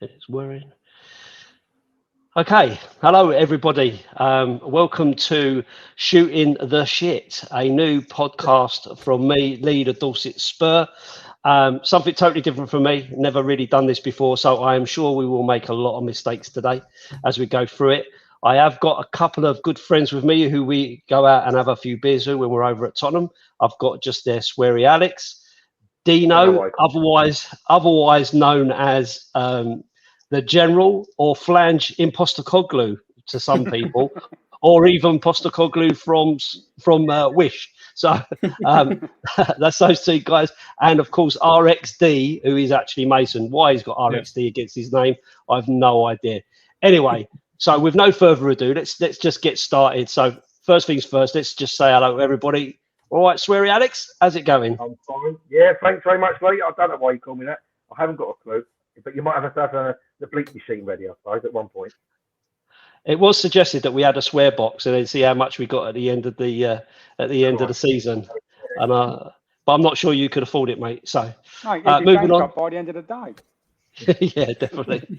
It's worrying. Okay, hello everybody. Welcome to Shooting the Shit, a new podcast from me, Lee the Dorset Spur. Something totally different from me. Never really done this before, so I am sure we will make a lot of mistakes today as we go through it. I have got a couple of good friends with me who we go out and have a few beers with when we're over at Tottenham. I've got just their sweary Alex, Dino, otherwise known as the General or Flange Impostacoglu to some people, or even Postacoglu from Wish. So that's those two guys. And of course, RXD, who is actually Mason. Why he's got RXD against his name, I have no idea. Anyway, so with no further ado, let's just get started. So first things first, let's just say hello to everybody. All right, sweary Alex, how's it going? I'm fine. Yeah, thanks very much, Lee. I don't know why you call me that. I haven't got a clue. But you might have the bleep machine ready, I suppose, at one point. It was suggested that we had a swear box and then see how much we got at the end of the of the season. And but I'm not sure you could afford it, mate. So moving on by the end of the day. Yeah, definitely.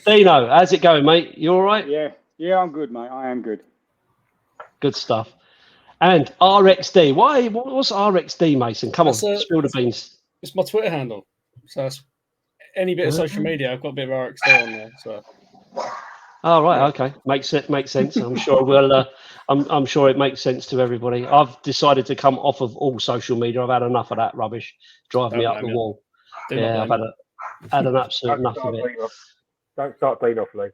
Dino, how's it going, mate? You all right? Yeah, I'm good, mate. I am good. Good stuff. And RXD, what's RXD, Mason? Come on, spill the beans. It's my Twitter handle. So any bit of social media, I've got a bit of RXD on there. So. Oh right, okay, makes sense. I'm sure I'm sure it makes sense to everybody. I've decided to come off of all social media. I've had enough of that rubbish. Drive me up the wall. Yeah, I've had an absolute enough of it. Don't start being off, Lee.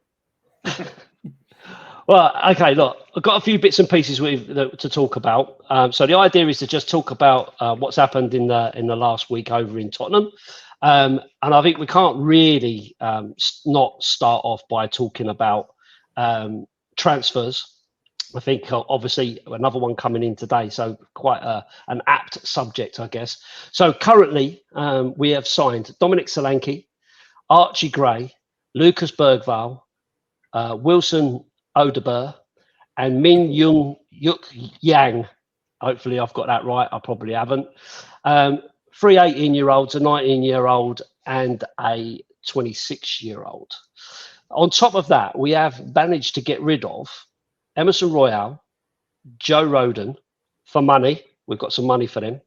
Well, okay, look, I've got a few bits and pieces to talk about. So the idea is to just talk about what's happened in the last week over in Tottenham. And I think we can't really not start off by talking about transfers. I think obviously another one coming in today, so quite an apt subject, I guess. So currently we have signed Dominic Solanke, Archie Gray, Lucas Bergvall, Wilson Odeber, and Min Young Yuk Yang. Hopefully I've got that right. I probably haven't. 3 18-year-olds, a 19-year-old, and a 26-year-old. On top of that, we have managed to get rid of Emerson Royale, Joe Rodon for money. We've got some money for them.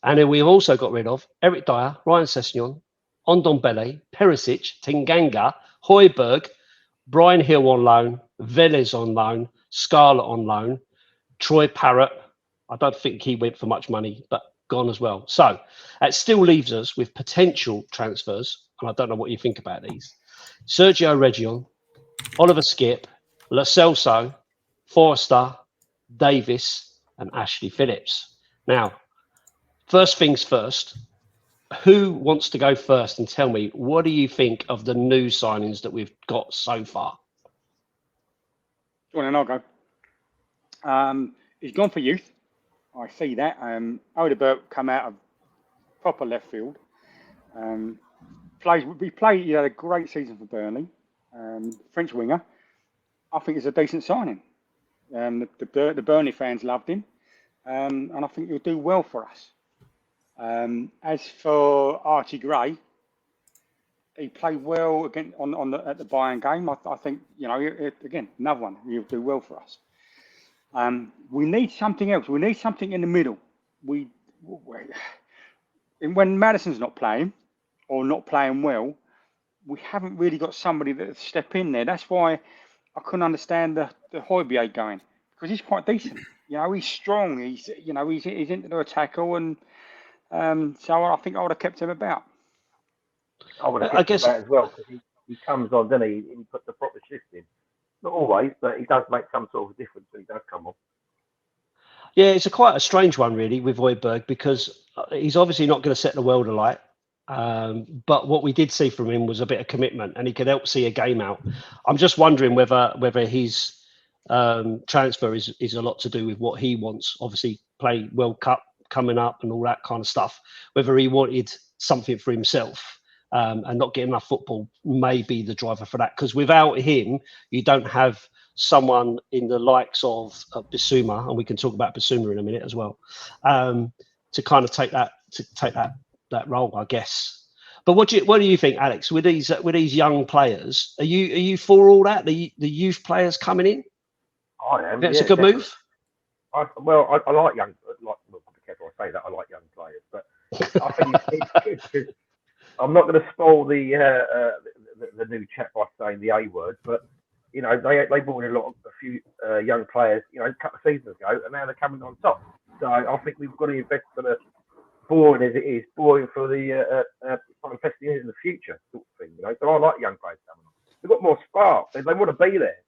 And then we've also got rid of Eric Dyer, Ryan Sessegnon, Ndombele, Perisic, Tanganga, Højbjerg, Brian Hill on loan, Velez on loan, Scarlett on loan, Troy Parrott. I don't think he went for much money, but gone as well. So that still leaves us with potential transfers, and I don't know what you think about these. Sergio Reguilon, Oliver Skipp, Lo Celso, Forster, Davies, and Ashley Phillips. Now, first things first, who wants to go first and tell me, what do you think of the new signings that we've got so far? Go on, and I'll go. He's gone for youth. I see that. Odeberg come out of proper left field. He had a great season for Burnley. French winger. I think it's a decent signing. The Burnley fans loved him, and I think he'll do well for us. As for Archie Gray, he played well again at the Bayern game. I think again another one. He'll do well for us. We need something else. We need something in the middle. When Maddison's not playing or not playing well, we haven't really got somebody that step in there. That's why I couldn't understand the Højbjerg going, because he's quite decent. He's strong. He's into the tackle, and so I think I would have kept him about. I would have kept him about as well, because he comes on, doesn't he? He puts the proper shift in. Not always, but he does make some sort of difference when he does come on. Yeah, it's quite a strange one, really, with Højbjerg, because he's obviously not going to set the world alight. But what we did see from him was a bit of commitment, and he could help see a game out. I'm just wondering whether his transfer is a lot to do with what he wants. Obviously, play World Cup coming up and all that kind of stuff. Whether he wanted something for himself. And not getting enough football may be the driver for that. Because without him, you don't have someone in the likes of Bissouma, and we can talk about Bissouma in a minute as well, to kind of take that role, I guess. But what do you think, Alex? With these young players, are you for all that? The youth players coming in? I am. That's Yeah, a good definitely. move. I like young. Well, be careful I say that. I like young players, but I think it's good because I'm not going to spoil the new chap by saying the A word, but you know they brought in a few young players, you know, a couple of seasons ago, and now they're coming on top. So I think we've got to invest for the boring as it is, boring for the investing in the future sort of thing. You know, so I like young players coming on. They've got more spark. They want to be there.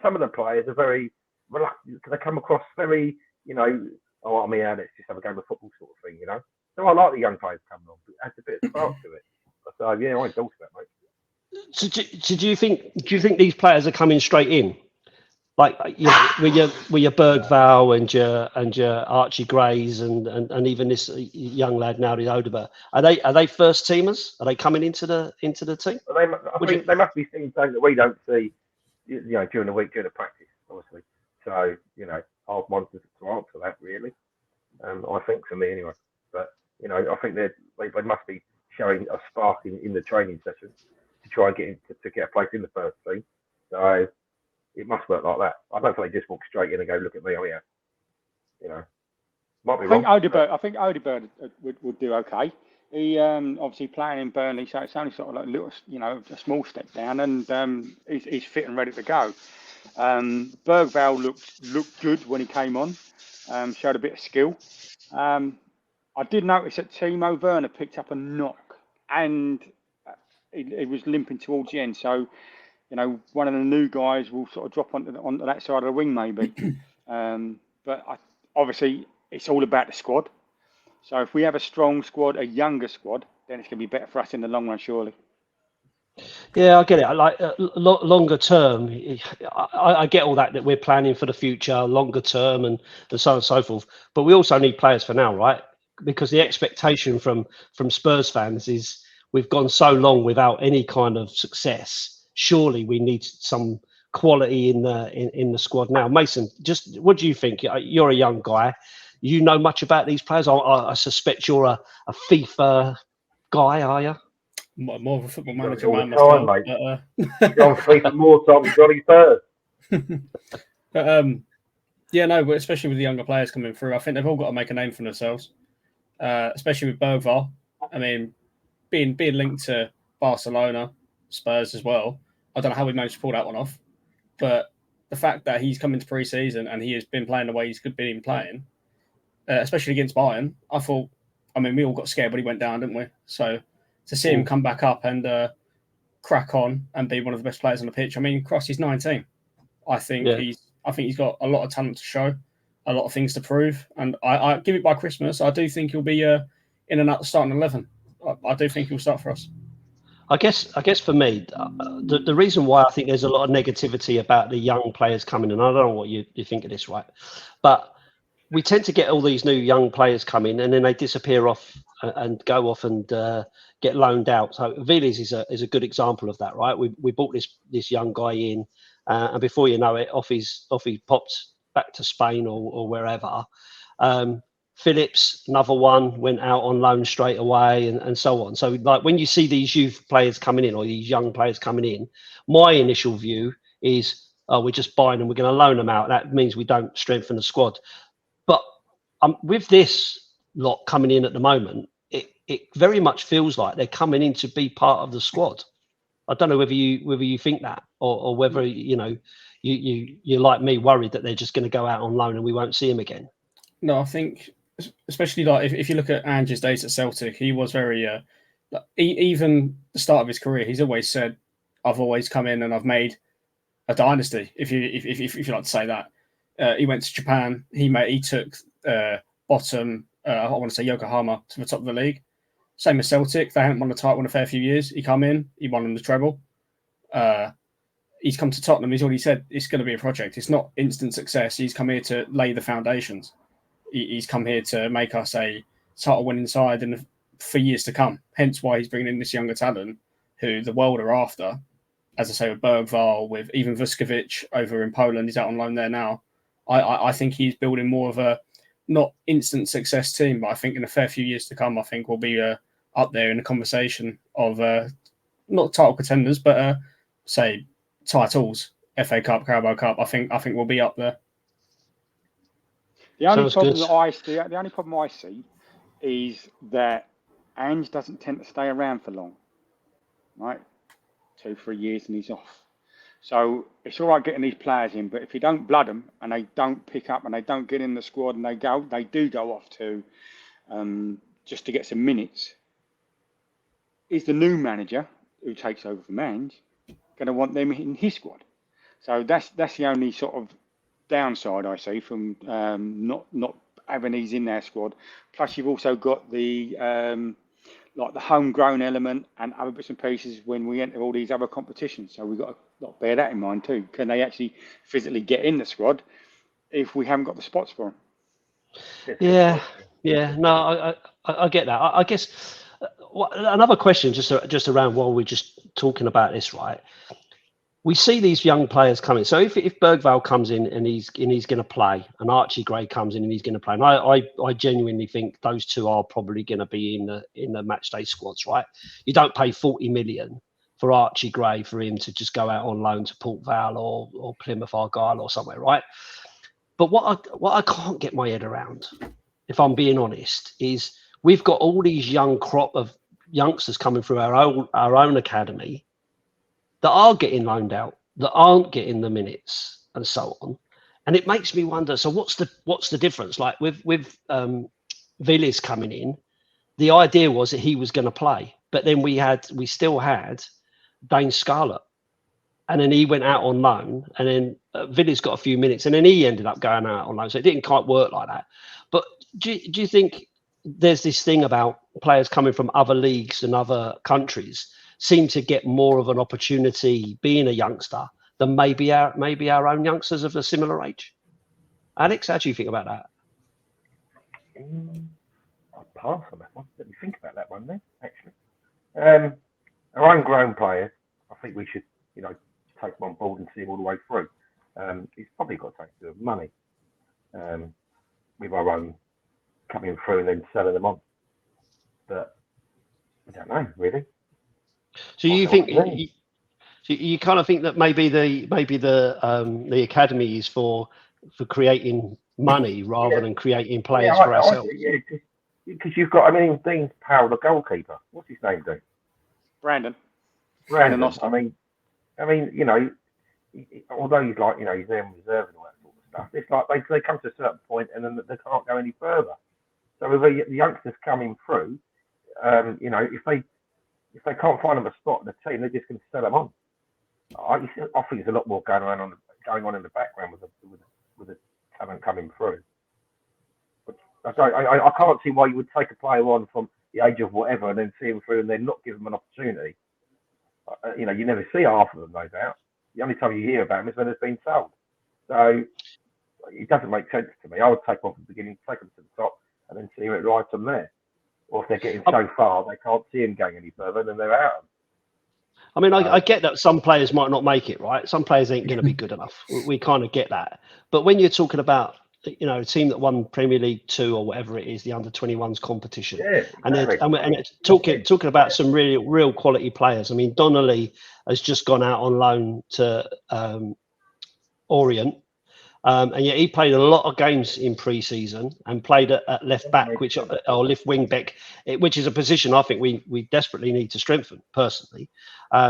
Some of the players are very reluctant because they come across very, you know, oh, I mean, let's just have a game of football sort of thing, you know. So I like the young players coming on. It adds a bit of spark to it. So yeah, I endorse that, mate. So do you think these players are coming straight in? Like, you know, with your Bergvall and your Archie Grays and even this young lad now, the Odeberg, are they first teamers? Are they coming into the team? I think they must be seeing something that we don't see, you know, during the week, during the practice, obviously. So you know, hard ones to answer that really. I think for me anyway. But you know, I think they must be showing a spark in the training sessions to try and get a place in the first team. So it must work like that. I don't think they just walk straight in and go, look at me, oh yeah. You know, might be wrong. I think Odeberg would do okay. He obviously playing in Burnley, so it's only sort of like a little, you know, a small step down, and he's fit and ready to go. Bergvall looked good when he came on, showed a bit of skill. I did notice that Timo Werner picked up a knock, and he was limping towards the end. So, you know, one of the new guys will sort of drop onto that side of the wing maybe. But obviously, it's all about the squad. So if we have a strong squad, a younger squad, then it's going to be better for us in the long run, surely. Yeah, I get it. I like longer term. I get all that we're planning for the future, longer term, and so on and so forth. But we also need players for now, right? Because the expectation from Spurs fans is we've gone so long without any kind of success. Surely we need some quality in the squad now. Mason, just what do you think? You're a young guy. You know much about these players. I suspect you're a FIFA guy, are you? More of a football manager all man the time, myself. Mate. You're on FIFA more time than Johnny Spurs. But yeah, no, but especially with the younger players coming through, I think they've all got to make a name for themselves. Especially with Bergvall. I mean, being linked to Barcelona, Spurs as well. I don't know how we managed to pull that one off, but the fact that he's come into pre-season and he has been playing the way he's been playing, especially against Bayern, I thought. I mean, we all got scared when he went down, didn't we? So to see him come back up and crack on and be one of the best players on the pitch. I mean, Cross, he's 19. I think he's got a lot of talent to show, a lot of things to prove, and I give it by Christmas. I do think he'll be in and out the starting 11. I do think he'll start for us. I guess for me, the reason why I think there's a lot of negativity about the young players coming, and I don't know what you think of this, right? But we tend to get all these new young players coming, and then they disappear off and go off and get loaned out. So Davies is a good example of that, right? We brought this young guy in, and before you know it, off he popped back to Spain or wherever. Phillips, another one, went out on loan straight away, and so on. So, like, when you see these youth players coming in or these young players coming in, my initial view is, we're just buying them, we're going to loan them out. That means we don't strengthen the squad. But with this lot coming in at the moment, it very much feels like they're coming in to be part of the squad. I don't know whether you think that, or whether you're like me, worried that they're just going to go out on loan and we won't see them again. No, I think, especially like if you look at Ange's days at Celtic, he was very even the start of his career. He's always said, "I've always come in and I've made a dynasty." If you like to say that, he went to Japan. He took bottom. I want to say Yokohama to the top of the league. Same as Celtic. They haven't won the title in a fair few years. He come in. He won them the treble. He's come to Tottenham. He's already said it's going to be a project. It's not instant success. He's come here to lay the foundations. He's come here to make us a title-winning side for years to come. Hence why he's bringing in this younger talent who the world are after. As I say, with Bergvall, with even Vuskovic over in Poland, he's out on loan there now. I think he's building more of a not instant success team, but I think in a fair few years to come, I think we'll be up there in the conversation of not title contenders, but say titles, FA Cup, Carabao Cup. I think we'll be up there. The only Sounds problem good. the only problem I see is that Ange doesn't tend to stay around for long, right? 2-3 years and he's off. So it's all right getting these players in, but if you don't blood them and they don't pick up and they don't get in the squad and they do go off to just to get some minutes, is the new manager who takes over from Ange going to want them in his squad? So that's the only sort of downside I see from not having these in their squad. Plus, you've also got the like the homegrown element and other bits and pieces when we enter all these other competitions. So we've got to bear that in mind too. Can they actually physically get in the squad if we haven't got the spots for them? Yeah. No, I get that. I guess another question just around while we're just talking about this, right? We see these young players coming. So if Bergvall comes in and he's going to play, and Archie Gray comes in and he's going to play, and I genuinely think those two are probably going to be in the match day squads, right? You don't pay 40 million for Archie Gray for him to just go out on loan to Port Vale or Plymouth Argyle or somewhere, right? But what I can't get my head around, if I'm being honest, is we've got all these young crop of youngsters coming through our own academy that are getting loaned out, that aren't getting the minutes, and so on. And it makes me wonder. So what's the difference? Like with Villiers coming in, the idea was that he was going to play, but then we still had Dane Scarlett, and then he went out on loan, and then Villiers got a few minutes, and then he ended up going out on loan. So it didn't quite work like that. But do you think there's this thing about players coming from other leagues and other countries seem to get more of an opportunity being a youngster than maybe our own youngsters of a similar age? Alex, how do you think about that? I'll pass on that one. Let me think about that one then, actually. Our own grown players, I think we should, take them on board and see them all the way through. It's probably got to take a bit of money with our own coming through and then selling them on. But I don't know, really. So you think you kind of think that maybe the academy is for creating money rather than creating players for ourselves? Because you've got, Dean Powell, the goalkeeper. What's his name, Dean? Brandon. Austin. Although he's like, he's there in reserve and all that sort of stuff. It's like they come to a certain point and then they can't go any further. So with the youngsters coming through, if they can't find them a spot in the team, they're just going to sell them on. I think there's a lot more going on in the background with the talent coming through. But I can't see why you would take a player on from the age of whatever and then see him through and then not give them an opportunity. You never see half of them, no doubt. The only time you hear about them is when it's been sold. So it doesn't make sense to me. I would take them from the beginning, take them to the top, and then see where it rides from there. Or if they're getting so far, they can't see him going any further, then they're out. I get that some players might not make it, right? Some players ain't going to be good enough. We kind of get that. But when you're talking about, a team that won Premier League 2 or whatever it is, the under-21s competition, exactly. and talking about some real quality players. Donnelly has just gone out on loan to Orient. And yet he played a lot of games in pre-season and played at left back, or left wing back, which is a position I think we desperately need to strengthen personally.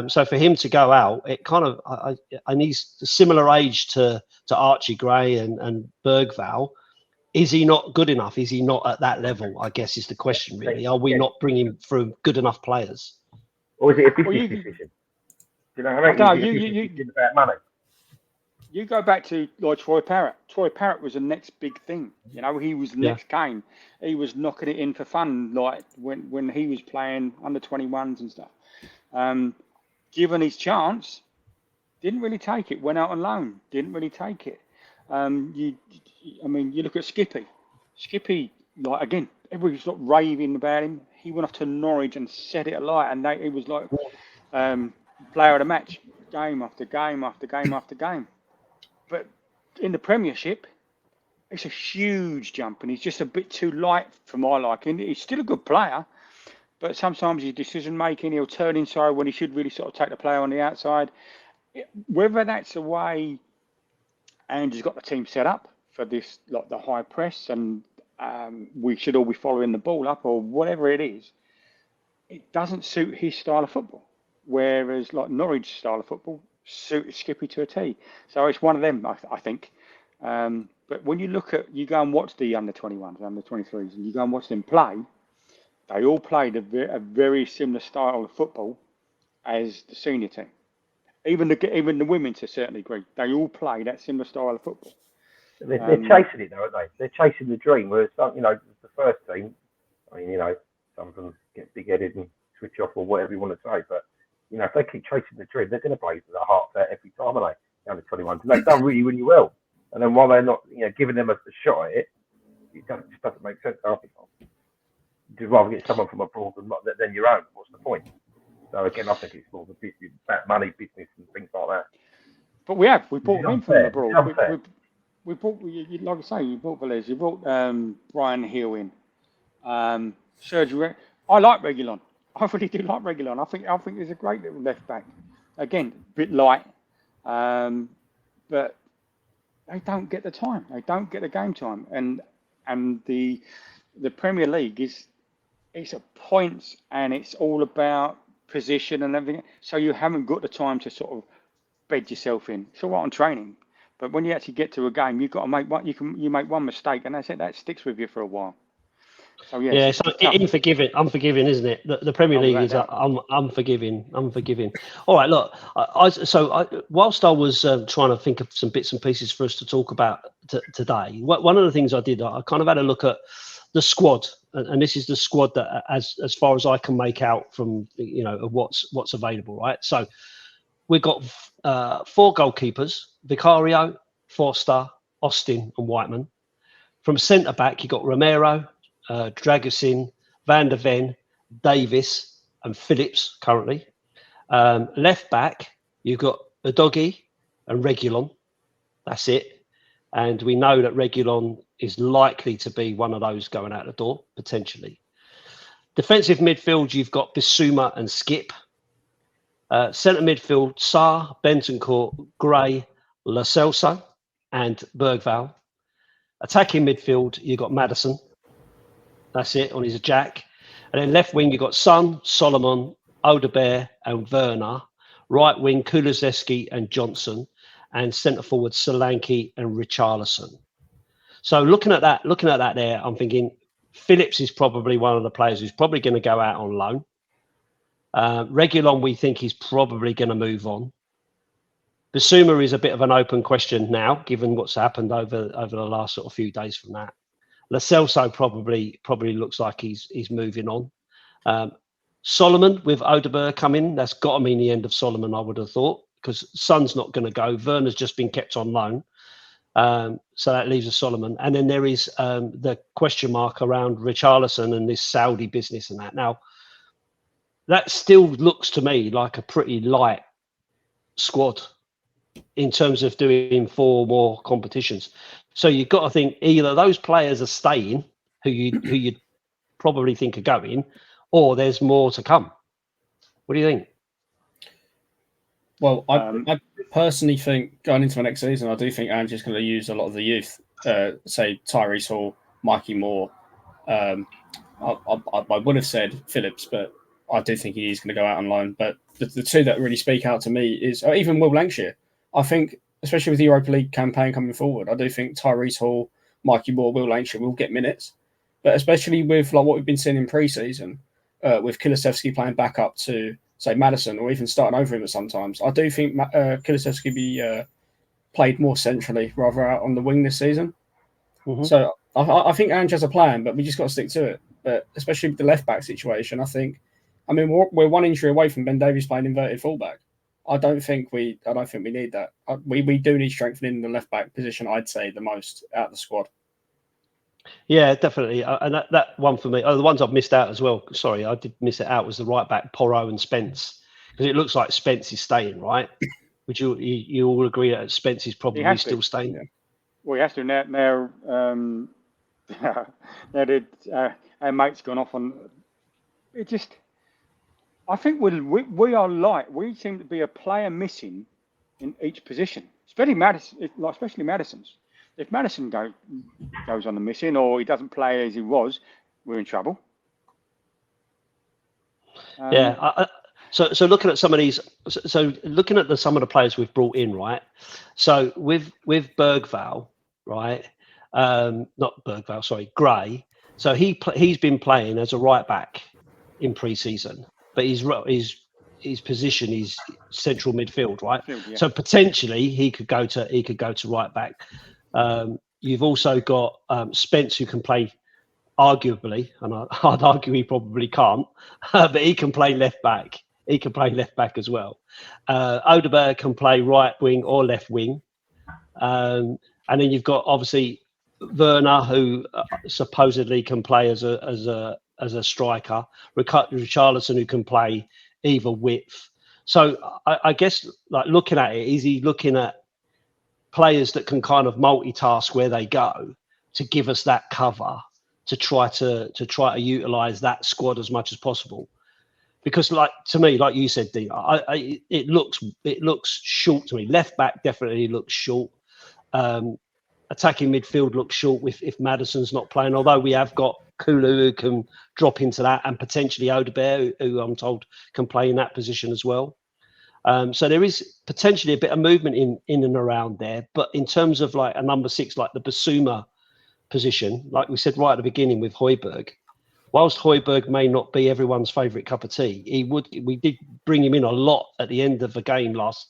So for him to go out, it kind of, and he's a similar age to Archie Gray and Bergvall. Is he not good enough? Is he not at that level? I guess is the question really. Are we not bringing through good enough players? Or is it a business decision? Do you know what I mean? It's about money. You go back to like Troy Parrott. Troy Parrott was the next big thing. He was the next game. He was knocking it in for fun, like when he was playing under 21s and stuff. Given his chance, didn't really take it. Went out on loan, didn't really take it. You look at Skippy. Skippy, like again, everybody's not raving about him. He went off to Norwich and set it alight, and he was like player of the match, game after game after game after game. But in the Premiership, it's a huge jump, and he's just a bit too light for my liking. He's still a good player, but sometimes his decision making, he'll turn inside when he should really sort of take the player on the outside. Whether that's the way Andrew's got the team set up for this, like the high press, and we should all be following the ball up, or whatever it is, it doesn't suit his style of football. Whereas like Norwich style of football suited Skippy to a T. So it's one of them, I think. But when you go and watch the under-21s, under-23s, and you go and watch them play, they all played a very similar style of football as the senior team. Even the women, to a certain degree, they all play that similar style of football. They're chasing it, though, aren't they? They're chasing the dream. Whereas, the first team, some of them get big-headed and switch off or whatever you want to say. But, if they keep chasing the dream, they're going to play to their heart out every time, aren't they? Down to 21. And they've done really, really well. And then while they're not, giving them a shot at it, it just doesn't make sense. I think you'd rather get someone from abroad than your own. What's the point? So again, I think it's more the business, about money, business, and things like that. But we brought him from abroad. We brought, like I say, you brought Velez, you brought Brian Hill in, Sergio. I like Reguilon. I really do like Reguilon. I think he's a great little left back. Again, a bit light, but they don't get the time. They don't get the game time, and the Premier League it's a points, and it's all about position and everything. So you haven't got the time to sort of bed yourself in. It's all right on training, but when you actually get to a game, you've got to make one. You make one mistake, and that's it. That sticks with you for a while. So yeah, so unforgiving, isn't it? The Premier League is unforgiving. All right, look. Whilst I was trying to think of some bits and pieces for us to talk about today, one of the things I did, I kind of had a look at the squad, and this is the squad that, as far as I can make out from what's available, right? So we've got 4 goalkeepers: Vicario, Forster, Austin, and Whiteman. From centre back, you got Romero, Dragusin, Van der Ven, Davies, and Phillips currently. Left back, you've got Udogie and Reguilon. That's it. And we know that Reguilon is likely to be one of those going out the door, potentially. Defensive midfield, you've got Bissouma and Skip. Centre midfield, Sarr, Bentancur, Gray, Lo Celso, and Bergvall. Attacking midfield, you've got Maddison. That's it, on his jack. And then left wing, you've got Son, Solomon, Odebear, and Werner. Right wing, Kulusevski and Johnson. And centre forward, Solanke and Richarlison. So looking at that there, I'm thinking Phillips is probably one of the players who's probably going to go out on loan. Reguilon, we think he's probably going to move on. Bissouma is a bit of an open question now, given what's happened over the last sort of few days from that. Lo Celso probably looks like he's moving on. Solomon with Odebear coming, that's got to mean the end of Solomon, I would have thought, because Son's not going to go. Werner's just been kept on loan. So that leaves us Solomon. And then there is the question mark around Richarlison and this Saudi business and that. Now, that still looks to me like a pretty light squad in terms of doing 4 more competitions. So you've got to think either those players are staying, who you probably think are going, or there's more to come. What do you think? Well, I personally think going into the next season, I do think Ange's going to use a lot of the youth. Say Tyrese Hall, Mikey Moore. I would have said Phillips, but I do think he is going to go out on loan. But the 2 that really speak out to me is even Will Lancashire. I think, especially with the Europa League campaign coming forward, I do think Tyrese Hall, Mikey Moore, Will Lancashire will get minutes. But especially with like what we've been seeing in pre-season, with Kulusevski playing back up to, say, Maddison, or even starting over him at sometimes, I do think Kulusevski be played more centrally rather out on the wing this season. Mm-hmm. So I think Ange has a plan, but we just got to stick to it. But especially with the left-back situation, we're 1 injury away from Ben Davies playing inverted fullback. I don't think we need that. We do need strengthening the left back position, I'd say, the most out of the squad. Yeah, definitely. And that one for me, the ones I've missed out as well. Sorry, I did miss it out. Was the right back Porro and Spence, because it looks like Spence is staying, right? Would you all agree that Spence is probably still staying? Yeah. Well, he has to now. Now that our mate's gone off on I think we seem to be a player missing in each position, especially Madison's. If Madison goes on the missing or he doesn't play as he was, we're in trouble. So looking at some of these, looking at some of the players we've brought in, right? So with Bergvall, right? Not Bergvall, sorry, Gray. So he's been playing as a right back in pre-season, but his position is central midfield, right? Yeah. So potentially he could go to right back. You've also got Spence, who can play arguably, and I'd argue he probably can't, but he can play left back. He can play left back as well. Odegaard can play right wing or left wing. And then you've got obviously Werner, who supposedly can play as a striker. Richarlison, who can play either width. So I guess, like, looking at it, is he looking at players that can kind of multitask where they go to give us that cover to try to utilize that squad as much as possible? Because, like, to me, like you said, Dean, it looks short to me. Left back definitely looks short. Attacking midfield looks short if Maddison's not playing. Although we have got Kulu, who can drop into that, and potentially Odegaard, who I'm told can play in that position as well. So there is potentially a bit of movement in and around there. But in terms of like a number 6, like the Bissouma position, like we said right at the beginning with Højbjerg, whilst Højbjerg may not be everyone's favourite cup of tea, we did bring him in a lot at the end of the game last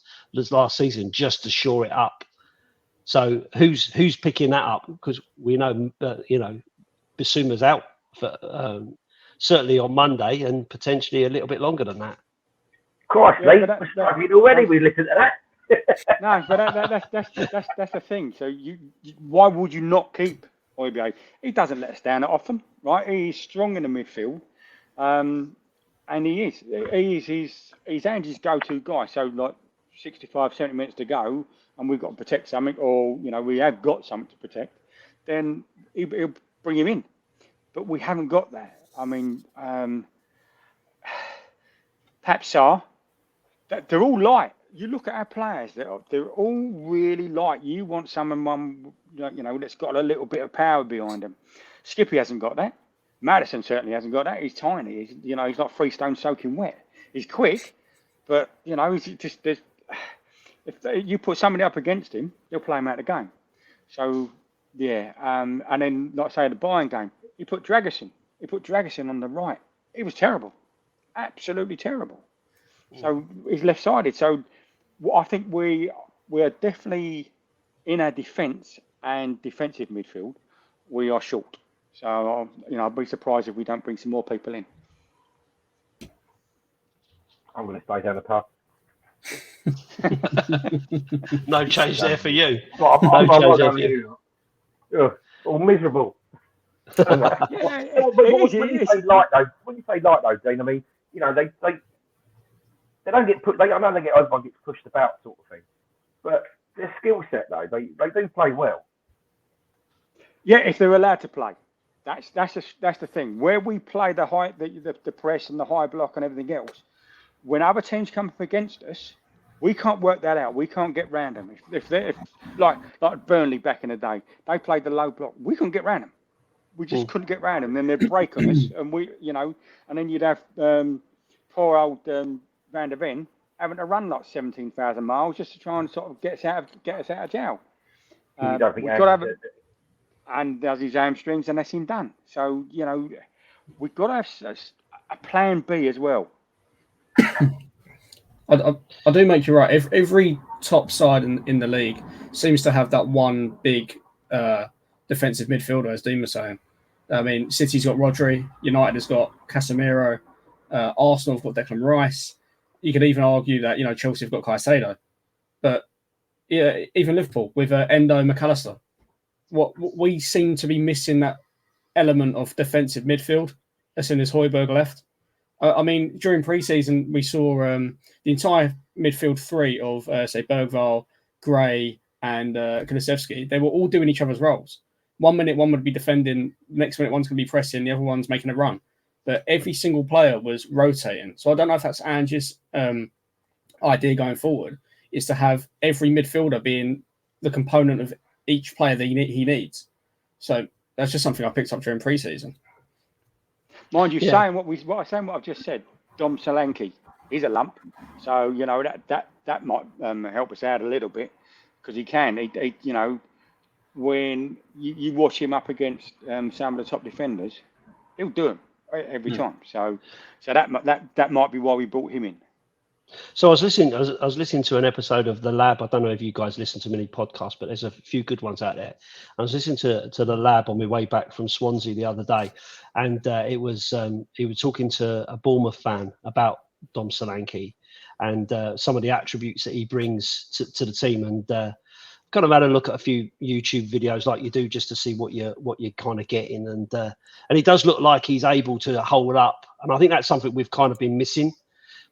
season just to shore it up. So who's picking that up? Because we know Bissouma's out for certainly on Monday and potentially a little bit longer than that. Christ, we're struggling already. We listened to that. No, but that's the thing. So why would you not keep Højbjerg? He doesn't let us down that often, right? He's strong in the midfield, and he's Andy's go-to guy. So like 65, 70 minutes to go, and we've got to protect something, or we have got something to protect, then he'll bring him in. But we haven't got that. I mean, perhaps they're all light. You look at our players; they're all really light. You want someone that's got a little bit of power behind them. Skippy hasn't got that. Maddison certainly hasn't got that. He's tiny. He's not freestone soaking wet. He's quick, but he's just if you put somebody up against him, they'll play him out of the game. So yeah, and then like say the Bayern game, he put Dragusin on the right. He was terrible, absolutely terrible. So he's left-sided. So I think we are definitely in our defence and defensive midfield. We are short. So I'd be surprised if we don't bring some more people in. I'm going to stay down the path. No change there for you. Well, no change there for you. All miserable. When you say light though, Dean, I mean, they don't get I know everyone gets pushed about, sort of thing, but their skill set though, they do play well. Yeah, if they're allowed to play, that's the thing. Where we play the press and the high block and everything else, when other teams come up against us, we can't work that out. We can't get round them. If like Burnley back in the day, they played the low block. We couldn't get round them. We just couldn't get round them. Then they'd break on us, and and then you'd have poor old Van der Ven having to run like 17,000 miles just to try and sort of get us out of jail. And does his hamstrings, and that's him done. So we've got to have a plan B as well. I do make you right. Every top side in the league seems to have that one big defensive midfielder, as Dean was saying. I mean, City's got Rodri, United has got Casemiro, Arsenal have got Declan Rice. You could even argue that Chelsea have got Caicedo, but yeah, even Liverpool with Endo, McAllister. What we seem to be missing that element of defensive midfield as soon as Højbjerg left. I mean, during pre-season, we saw the entire midfield three of, say, Bergvall, Gray, and Kulusevski. They were all doing each other's roles. 1 minute, one would be defending. Next minute, one's going to be pressing. The other one's making a run. but every single player was rotating. So I don't know if that's Ange's idea going forward, is to have every midfielder being the component of each player that he needs. So that's just something I picked up during pre-season. Mind you, saying what I've just said, Dom Solanke, he's a lump. So, you know, that might help us out a little bit, because he you know, when you watch him up against some of the top defenders, he'll do them every time. So that might be why we brought him in. So I was listening to an episode of The Lab. I don't know if you guys listen to many podcasts, but there's a few good ones out there. I was listening to The Lab on my way back from Swansea the other day, and he was talking to a Bournemouth fan about Dom Solanke and some of the attributes that he brings to the team, and kind of had a look at a few YouTube videos like you do, just to see what you're kind of getting, and he does look like he's able to hold up, and I think that's something we've kind of been missing.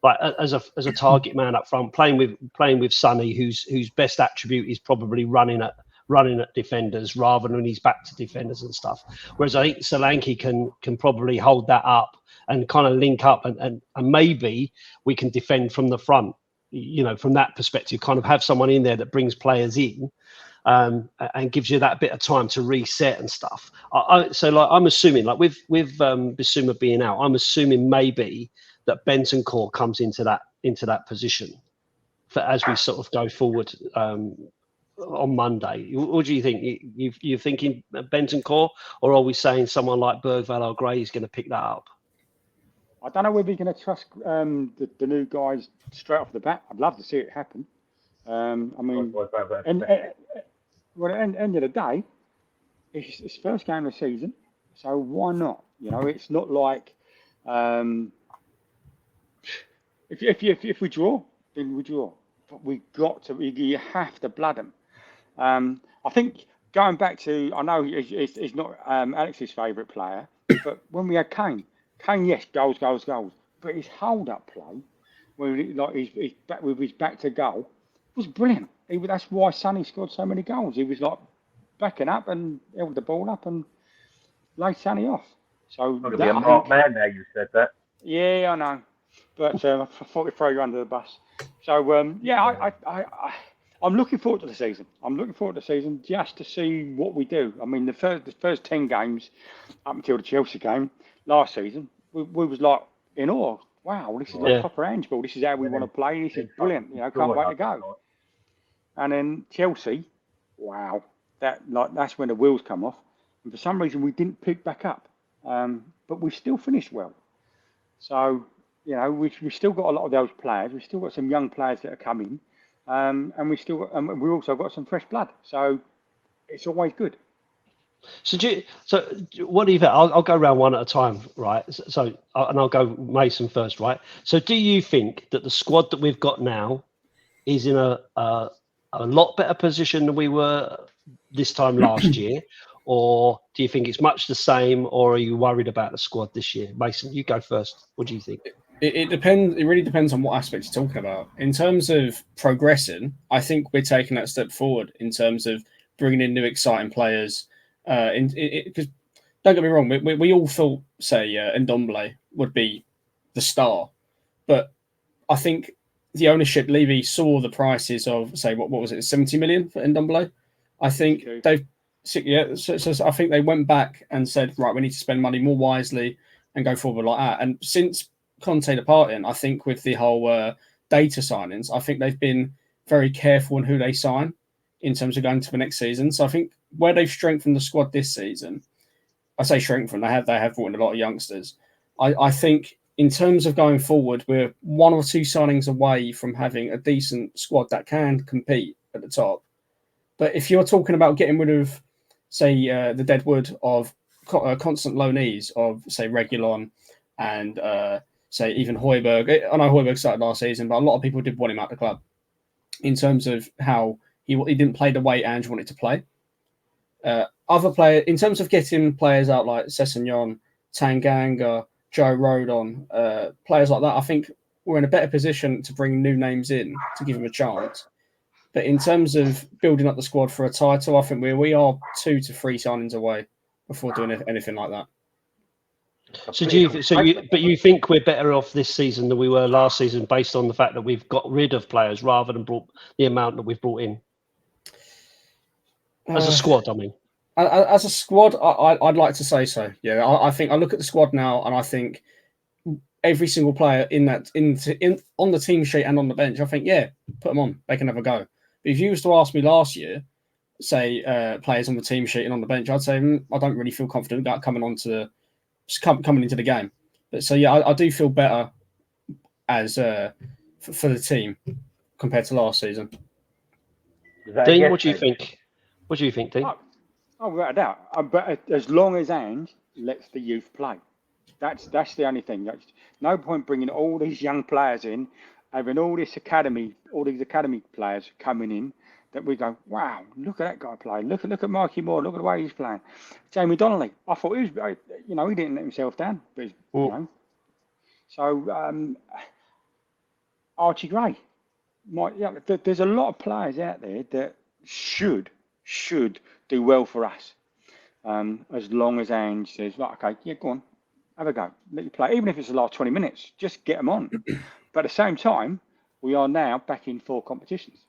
Like as a target man up front, playing with Sonny, whose best attribute is probably running at defenders rather than his back to defenders and stuff. Whereas I think Solanke can probably hold that up and kind of link up, and maybe we can defend from the front. You know, from that perspective, kind of have someone in there that brings players in, and gives you that bit of time to reset and stuff. So like I'm assuming, like with Bissouma being out, I'm assuming maybe that Bentancur comes into that position as we sort of go forward on Monday. What do you think? You're thinking Bentancur, or are we saying someone like Bergvall or Gray is going to pick that up? I don't know whether you're going to trust the new guys straight off the bat. I'd love to see it happen. I mean, at the end of the day, it's first game of the season, so why not? You know, it's not like if we draw, then we draw. But you have to blood them. I think going back to, I know it's not Alex's favourite player, but when we had Kane, yes, goals, but his hold-up play, when he's back with his back to goal, was brilliant. That's why Sonny scored so many goals. He was like backing up and held the ball up and laid Sonny off. So I'm going to be a marked man now. You said that. Yeah, I know, but I thought we'd throw you under the bus. So I'm looking forward to the season. I'm looking forward to the season just to see what we do. I mean, the first 10 games up until the Chelsea game last season, we was like in awe. Wow, this is like proper handball. This is how we want to play. This is brilliant. You know, can't wait to go. And then Chelsea, wow, that's when the wheels come off. And for some reason, we didn't pick back up, but we still finished well. So you know, we still got a lot of those players. We've still got some young players that are coming, and we also got some fresh blood. So it's always good. So what do you think? I'll go around one at a time, right? So and I'll go Mason first, right? So do you think that the squad that we've got now is in a lot better position than we were this time last year, or do you think it's much the same, or are you worried about the squad this year? Mason, you go first. What do you think? It depends. It really depends on what aspect you're talking about. In terms of progressing, I think we're taking that step forward in terms of bringing in new exciting players. Because don't get me wrong, we all thought, say, Ndombele would be the star, but I think the ownership, Levy, saw the prices of, say, what was it, 70 million for Ndombele? I think so I think they went back and said, right, we need to spend money more wisely and go forward like that. And since Conte departing, I think with the whole data signings, I think they've been very careful in who they sign in terms of going to the next season. So I think where they've strengthened the squad this season, I say strengthened, they have brought in a lot of youngsters. I think in terms of going forward, we're one or two signings away from having a decent squad that can compete at the top. But if you're talking about getting rid of, say, the deadwood of constant loanees of, say, Reguilon and, say, even Højbjerg. I know Højbjerg started last season, but a lot of people did want him out of the club in terms of how he didn't play the way Ange wanted to play. Other players, in terms of getting players out like Sessegnon, Tanganga, Joe Rodon, players like that, I think we're in a better position to bring new names in to give them a chance. But in terms of building up the squad for a title, I think we are 2 to 3 signings away before doing anything like that. So but you think we're better off this season than we were last season, based on the fact that we've got rid of players rather than brought the amount that we've brought in as a squad? I mean, as a squad, I'd like to say so. Yeah, I think I look at the squad now, and I think every single player on the team sheet and on the bench, I think, yeah, put them on. They can have a go. But if you was to ask me last year, say players on the team sheet and on the bench, I'd say I don't really feel confident about coming into the game. But so yeah, I do feel better as for the team compared to last season. Dean, what do you think? What do you think, Dean? Oh, without a doubt. But as long as Ange lets the youth play, that's the only thing. That's no point bringing all these young players in, having all these academy players coming in. That we go, wow, look at that guy play. Look at Mikey Moore. Look at the way he's playing. Jamie Donnelly. I thought he was, he didn't let himself down. But So Archie Gray. There's a lot of players out there that should do well for us, as long as Ange says, right, okay, yeah, go on, have a go, let you play, even if it's the last 20 minutes, just get them on. But at the same time, we are now back in 4 competitions.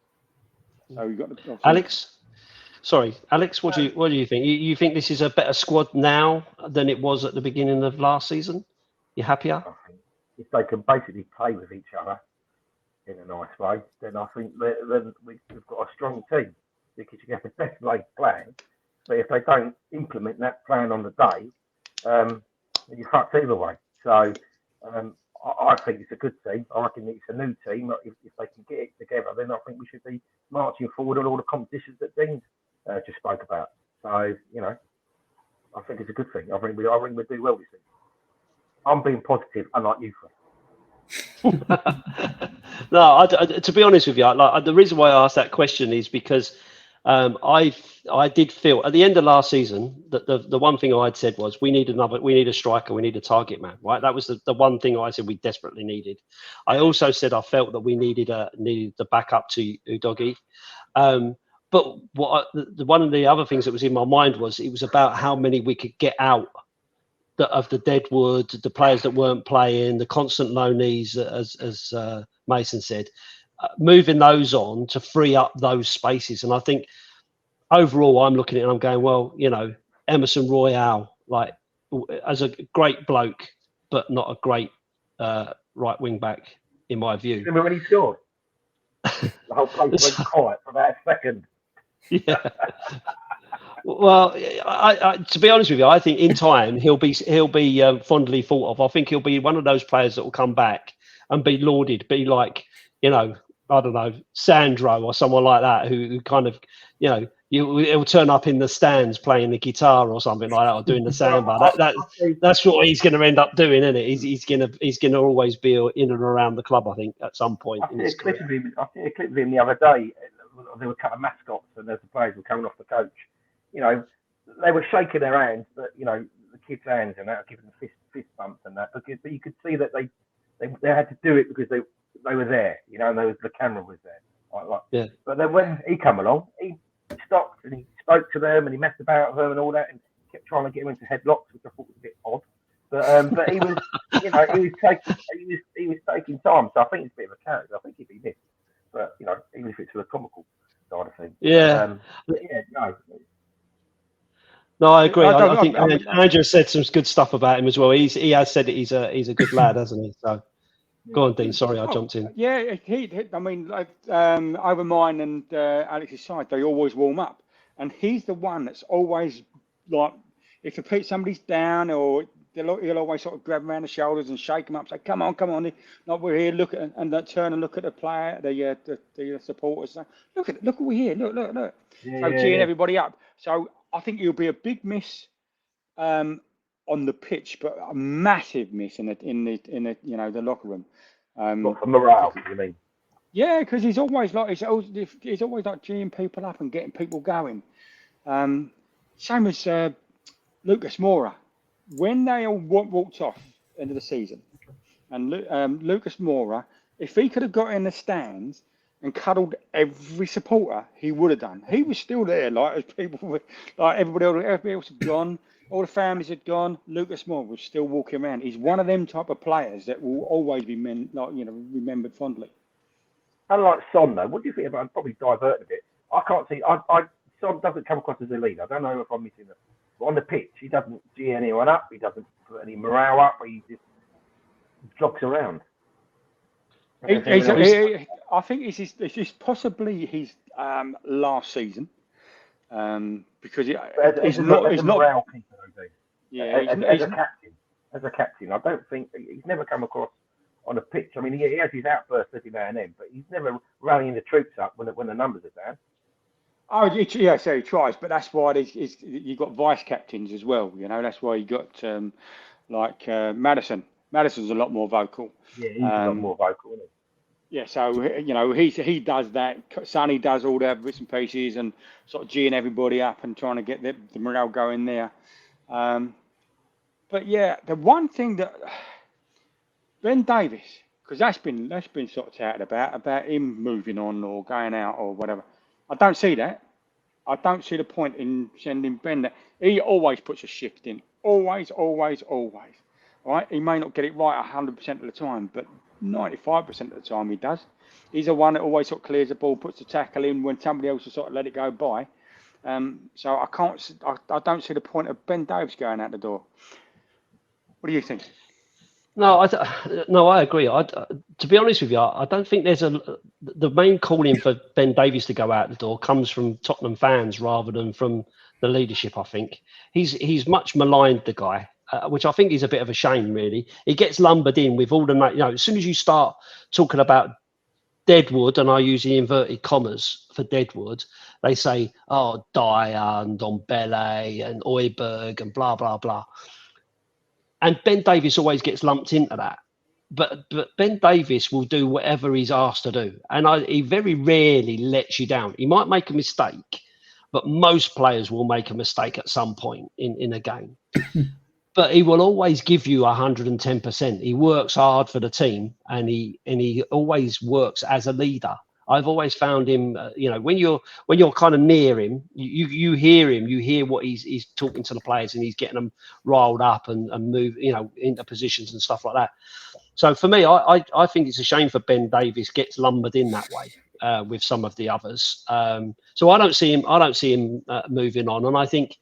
So we've got Alex. What do you think? You think this is a better squad now than it was at the beginning of last season? You happier? I think if they can basically play with each other in a nice way, then I think then we've got a strong team, because you have the best laid plan. But if they don't implement that plan on the day, you're fucked either way. So I think it's a good team. I reckon it's a new team. If they can get it together, then I think we should be marching forward on all the competitions that Dean just spoke about. So, I think it's a good thing. I think we'll do well this season. I'm being positive, unlike you, Fred. No, to be honest with you, the reason why I asked that question is because I did feel at the end of last season that the one thing I'd said was we need a striker, we need a target man, right? That was the one thing I said we desperately needed. I also said I felt that we needed the backup to Udogie. But one of the other things that was in my mind was it was about how many we could get out of the deadwood, the players that weren't playing, the constant loanees, as Mason said. Moving those on to free up those spaces. And I think overall, I'm looking at it and I'm going, well, Emerson Royale, like, as a great bloke, but not a great right wing back, in my view. Remember when he scored? The whole place went quiet for about a second. Yeah. Well, I, to be honest with you, I think in time he'll be fondly thought of. I think he'll be one of those players that will come back and be lauded, be like, I don't know, Sandro or someone like that, who kind of, he'll turn up in the stands playing the guitar or something like that, or doing the samba. That's what he's going to end up doing, isn't it? He's going to always be in and around the club, I think, at some point. I see a clip of him the other day. There were a couple of mascots, and as the players were coming off the coach, they were shaking their hands, but the kids' hands and that, giving them fist bumps and that. But you could see that they had to do it because they were there, and the camera was there. Yeah. But then when he came along, he stopped and he spoke to them and he messed about with them and all that, and kept trying to get them into headlocks, which I thought was a bit odd. But he was, he was taking time. So I think it's a bit of a character. I think he'd be missed. But even if it's for the comical side of things. Yeah. No. No, I agree. I think Andrew said some good stuff about him as well. He has said that he's a good lad, hasn't he? So. Go on, Dean. Sorry, I jumped in. Yeah, over mine and Alex's side, they always warm up, and he's the one that's always like, if somebody's down, or he'll always sort of grab them around the shoulders and shake them up, say, "Come on, not we're here." Look at and turn and look at the player, the supporters. Say, look what we're here. Look. Cheering everybody up. So I think it'll be a big miss. On the pitch, but a massive miss in the locker room. Not for morale, you mean? Yeah, because he's always like geeing people up and getting people going. Same as Lucas Moura. When they all walked off end of the season, and Lucas Moura, if he could have got in the stands and cuddled every supporter, he would have done. He was still there, like as people were, like everybody else had gone. all the families had gone. Lucas Moore was still walking around. He's one of them type of players that will always be remembered fondly. Unlike Son, though, what do you think about? I'd probably divert a bit. I can't see. Son doesn't come across as a leader. I don't know if I'm missing it. But on the pitch, he doesn't G anyone up. He doesn't put any morale up. He just jogs around. I think it's possibly his last season, because he's not. Morale keeper, Yeah, as a captain, I don't think he's never come across on a pitch. I mean, he has his outbursts every now and then, but he's never rallying the troops up when the numbers are down. Oh, so he tries, but that's why you've got vice captains as well. That's why you got Maddison. Madison's a lot more vocal. Yeah, he's a lot more vocal, isn't he? Yeah, so he does that. Sonny does all the bits and pieces and sort of geeing everybody up and trying to get the morale going there. But yeah, the one thing that Ben Davies, because that's been sort of chatted about him moving on or going out or whatever. I don't see that. I don't see the point in sending Ben there. He always puts a shift in. Always. Right? He may not get it right 100% of the time, but 95% of the time he does. He's the one that always sort of clears the ball, puts the tackle in when somebody else has sort of let it go by. So I don't see the point of Ben Davies going out the door. What do you think? No, I agree. To be honest with you, I don't think there's the main calling for Ben Davies to go out the door comes from Tottenham fans rather than from the leadership. I think he's much maligned, the guy, which I think is a bit of a shame. Really, he gets lumbered in with all the as soon as you start talking about Deadwood, and I use the inverted commas for Deadwood, they say, oh, Dyer and Dombele and Oiberg and blah blah blah. And Ben Davies always gets lumped into that. But Ben Davies will do whatever he's asked to do. And he very rarely lets you down. He might make a mistake, but most players will make a mistake at some point in a game. But he will always give you 110%. He works hard for the team, and he always works as a leader. I've always found him, when you're kind of near him, you hear him, you hear what he's talking to the players, and he's getting them riled up and move, into positions and stuff like that. So for me, I think it's a shame for Ben Davies gets lumbered in that way with some of the others. So I don't see him moving on, and I think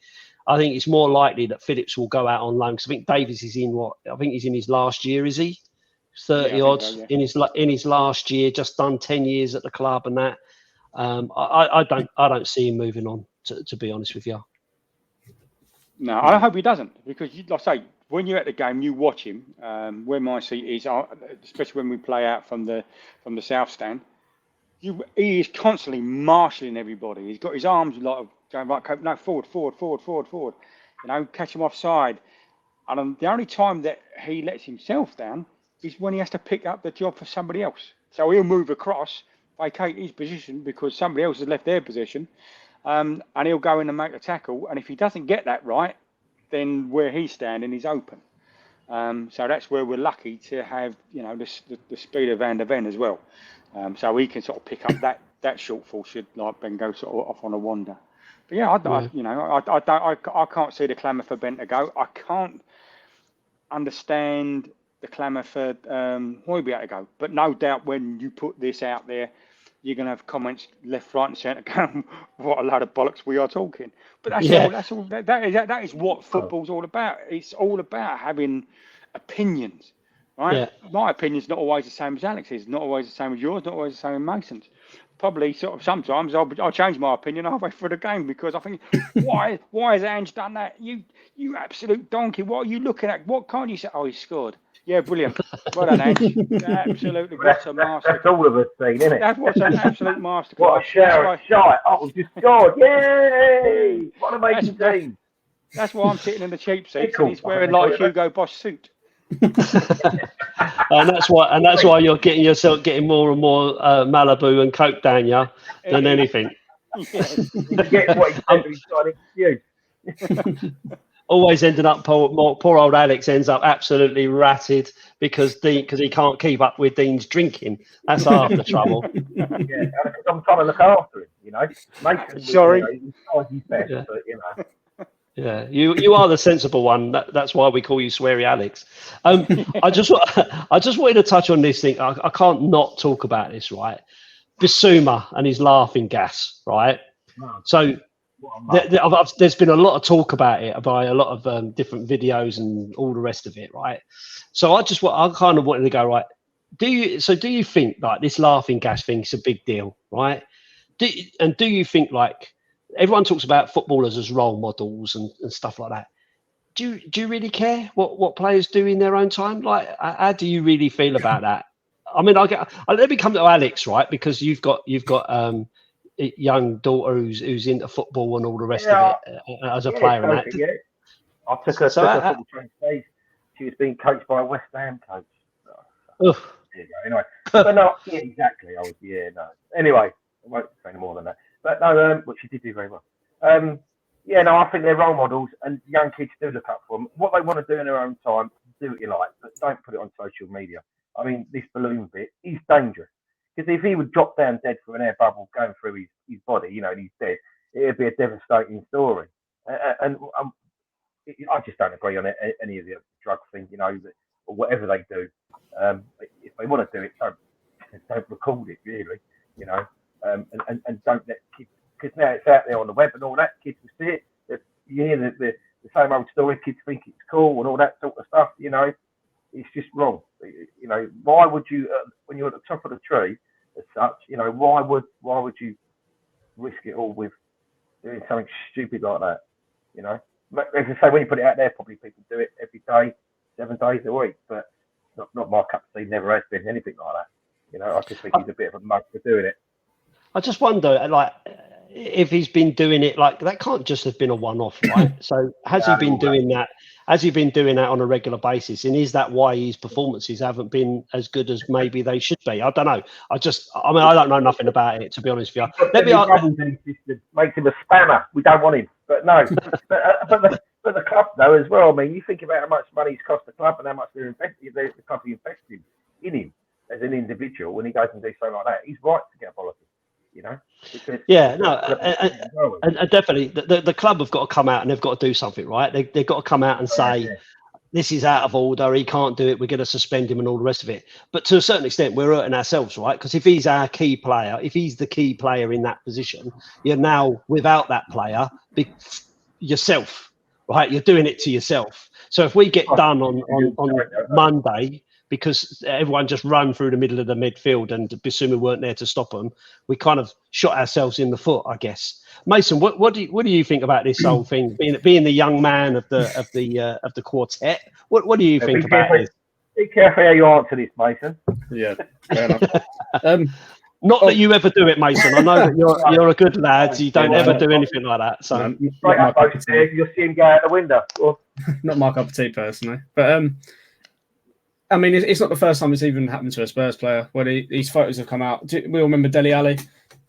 it's more likely that Phillips will go out on loan, because I think Davies is he's in his last year, is he? 30 odd in his last year, just done 10 years at the club, and that I don't see him moving on, to be honest with you. No, I hope he doesn't, because like I say, when you're at the game, you watch him. Where my seat is, especially when we play out from the south stand, he is constantly marshalling everybody. He's got his arms going right, no, forward. Catch him offside. And the only time that he lets himself down is when he has to pick up the job for somebody else. So he'll move across, vacate his position because somebody else has left their position, and he'll go in and make a tackle. And if he doesn't get that right, then where he's standing is open. So that's where we're lucky to have, the speed of Van der Ven as well. So he can sort of pick up that shortfall should Ben go sort of off on a wander. But yeah, I can't see the clamour for Ben to go. I can't understand the clamour for Højbjerg to go. But no doubt when you put this out there, you're going to have comments left, right and centre going, what a load of bollocks we are talking. But that's all. That is what football's all about. It's all about having opinions, right? Yeah. My opinion's not always the same as Alex's, not always the same as yours, not always the same as Mason's. Probably sort of sometimes I'll change my opinion halfway through the game because I think, why has Ange done that? You absolute donkey. What are you looking at? What can't you say? Oh, he scored. Yeah, brilliant. Well done, Ange. Absolutely. What a master. That's all of us seen, isn't it? That's what's an absolute masterclass. What a shower of shite. Oh, just scored. Yay! What an amazing team. That's why I'm sitting in the cheap seat. And he's wearing like a Hugo Boss suit. and that's why you're getting more and more Malibu and Coke down you than anything. Forget what he's trying to excuse. Always ended up poor old Alex ends up absolutely ratted because he can't keep up with Dean's drinking. That's half the trouble. Yeah, because I'm trying to look after him. Sorry. He's his best, but Yeah, you are the sensible one. That's why we call you Sweary Alex. I just wanted to touch on this thing. I can't not talk about this, right? Bissouma and his laughing gas, right? No, So there's been a lot of talk about it by a lot of different videos and all the rest of it, right? So I kind of wanted to go, right. Do you think like this laughing gas thing is a big deal, right? Do you think like everyone talks about footballers as role models and stuff like that? Do you really care what players do in their own time? Like, how do you really feel about that? I mean, let me come to Alex, right? Because you've got a young daughter who's into football and all the rest of it as a player and that. Yeah. I took her So football training stage. She was being coached by a West Ham coach. ugh. There you go. Anyway, but no, yeah, exactly. No. Anyway, I won't say any more than that. But no, but she did do very well. Yeah, no, I think they're role models, and young kids do look up for them. What they want to do in their own time, do what you like, but don't put it on social media. I mean, this balloon bit, he's dangerous. Because if he would drop down dead through an air bubble going through his body, you know, and he's dead, it'd be a devastating story. And I just don't agree on any of the drug thing, you know, or whatever they do. If they want to do it, don't record it, really, you know, and don't let kids, because now it's out there on the web and all that, kids will see it. You hear the same old story, kids think it's cool and all that sort of stuff, you know, it's just wrong. You know, why would you, when you're at the top of the tree, as such, you know, why would you risk it all with doing something stupid like that, you know? As I say, when you put it out there, probably people do it every day, 7 days a week, but not my cup of tea, never has been anything like that. You know, I just think he's a bit of a mug for doing it. I just wonder, like, if he's been doing it, like that can't just have been a one-off, right? So has he been doing that? Has he been doing that on a regular basis? And is that why his performances haven't been as good as maybe they should be? I don't know. I don't know nothing about it, to be honest with you. Makes him a spammer. We don't want him. But no. but the club, though, as well. I mean, you think about how much money it's cost the club and how much the club invested in him as an individual when he goes and do something like that. He's right to get apology. You know? And definitely the club have got to come out and they've got to do something, right? They've got to come out and say, this is out of order, he can't do it, we're going to suspend him and all the rest of it. But to a certain extent, we're hurting ourselves, right? Because if he's our key player, if he's the key player in that position, you're now without that player yourself, right? You're doing it to yourself. So if we get done on Monday, because everyone just ran through the middle of the midfield and Bissouma weren't there to stop them, we kind of shot ourselves in the foot, I guess. Mason, what do you think about this whole thing? Being the young man of the quartet, what do you think about this? Be careful how you answer this, Mason. Yeah, fair enough. Not that you ever do it, Mason. I know that you're a good lad. You don't ever do anything like that. So you'll see him go out the window. Not my cup of tea, personally, but I mean, it's not the first time it's even happened to a Spurs player where these photos have come out. We all remember Dele Alli,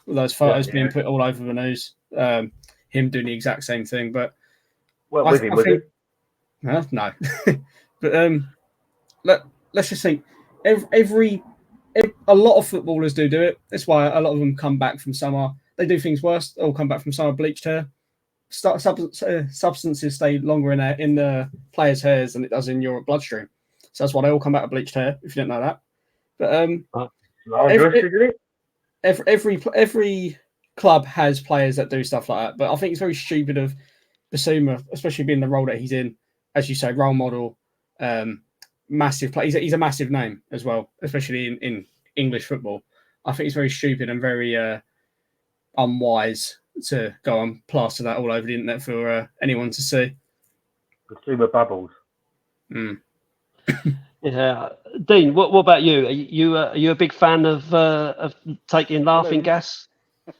all those photos being put all over the news. Him doing the exact same thing, but I think no. But let's just think. A lot of footballers do it. That's why a lot of them come back from summer. They do things worse. They'll come back from summer bleached hair. Substances stay longer in the players' hairs than it does in your bloodstream. So that's why they all come back with bleached hair, if you didn't know that. But every club has players that do stuff like that. But I think it's very stupid of Bissouma, especially being the role that he's in, as you say, role model, massive player. He's a massive name as well, especially in English football. I think it's very stupid and very unwise to go and plaster that all over the internet for anyone to see. Bissouma bubbles. Yeah, Dean. What about you? Are you a big fan of taking laughing gas?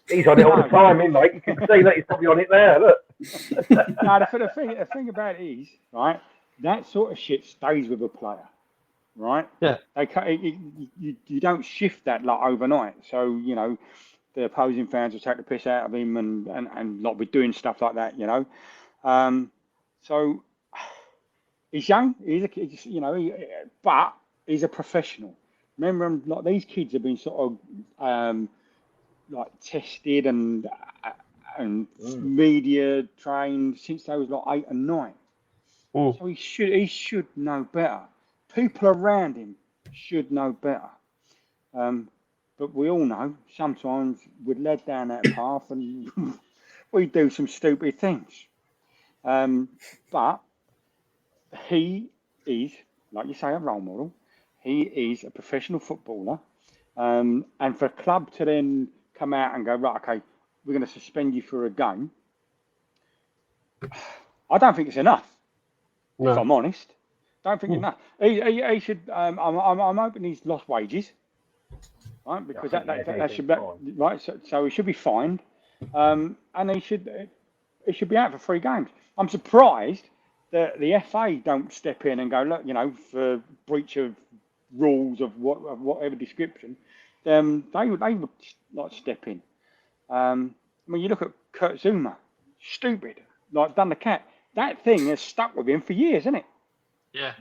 He's on it all the time, isn't he? You can see that he's probably on it there. Look. No, the thing about it is, right, that sort of shit stays with a player, right? Yeah. You don't shift that like overnight. So, you know, the opposing fans will take the piss out of him and like we're doing stuff like that, you know. So he's young, but he's a professional. Remember, like these kids have been sort of like tested and and media trained since they was like 8 and 9. So he should know better. People around him should know better. But we all know sometimes we're led down that path and we do some stupid things. But he is, like you say, a role model. He is a professional footballer. And for a club to then come out and go, right, okay, we're going to suspend you for a game, I don't think it's enough. No. If I'm honest, don't think it's enough. He should. I'm hoping he's lost wages, right? Because that should be right. So he should be fined, and he should be out for 3 games. I'm surprised that the FA don't step in and go, look, for breach of rules of whatever description, they would like step in. I mean, you look at Kurt Zuma, stupid, like done the cat. That thing has stuck with him for years, isn't it? Yeah.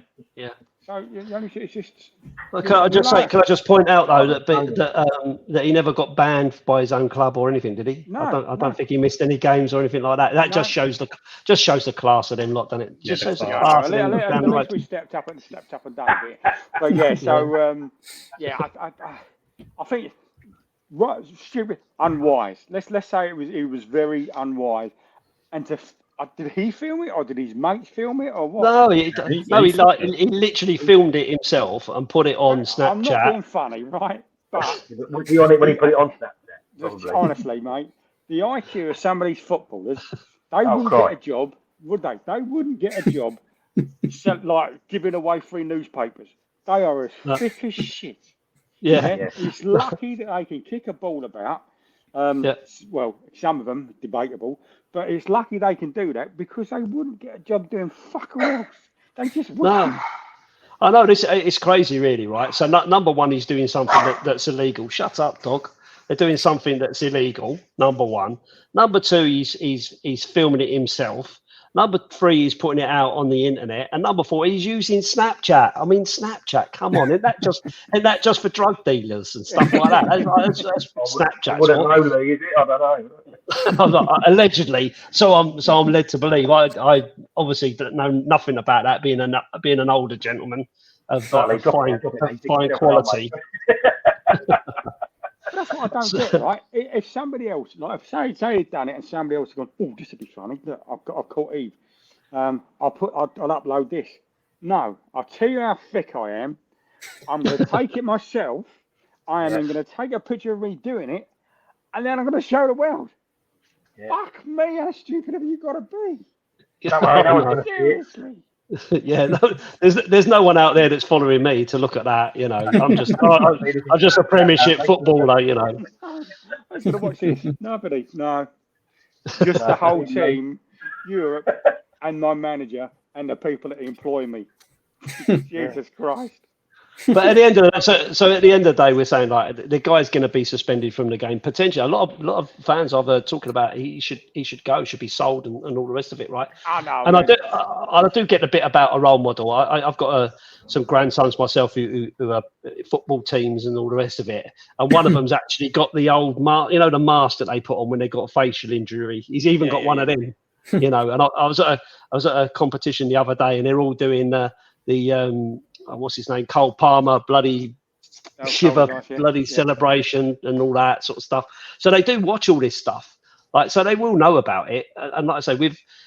So it's just. Well, can I just point out though that he never got banned by his own club or anything, did he? No, I don't think he missed any games or anything like that. That just shows the class of them lot, doesn't it? Just shows the class of them. At least we stepped up and done it. But yeah, so I think right, stupid, unwise. Let's say he was very unwise, and did he film it or did his mates film it or what? No, he literally filmed it himself and put it on Snapchat. I'm not being funny, right? But was he on it when he put it on Snapchat? Honestly, mate, the IQ of some of these footballers, they wouldn't get a job, would they? They wouldn't get a job like giving away free newspapers. They are as thick as shit. Yeah. It's lucky that they can kick a ball about. Well, some of them debatable, but it's lucky they can do that because they wouldn't get a job doing fuck all else. They just wouldn't. No. I know it's crazy, really, right? So number one, he's doing something that's illegal. Shut up, dog. They're doing something that's illegal. Number one. Number two, he's filming it himself. Number 3, he's putting it out on the internet, and number 4, he's using Snapchat. I mean, Snapchat. Come on, isn't that just for drug dealers and stuff like that? That's Snapchat. Is it? I don't know. Allegedly. So I'm led to believe. I obviously know nothing about that. Being an older gentleman of fine quality. That's what I don't get, right? If somebody else, like if say he'd done it and somebody else had gone, oh, this would be funny. Look, I've caught Eve. I'll upload this. No, I'll tell you how thick I am. I'm going to take it myself. I am then going to take a picture of me doing it, and then I'm going to show the world. Yeah. Fuck me, how stupid have you got to be? Seriously. Yeah, no, there's no one out there that's following me to look at that. I'm just a Premiership footballer. I'm going to watch this. Nobody, no, just the whole team, Europe, and my manager and the people that employ me. Jesus Christ. But at the end of the day, we're saying like the guy's going to be suspended from the game potentially. A lot of fans are talking about he should go, should be sold, and all the rest of it, right? I know, and I do get a bit about a role model. I've got some grandsons myself who are football teams and all the rest of it, and one of them's actually got the old the mask that they put on when they got a facial injury. He's even got one of them, And I was at a competition the other day, and they're all doing the what's his name? Cole Palmer, bloody shiver, bloody celebration, and all that sort of stuff. So they do watch all this stuff, so they will know about it. And like I say,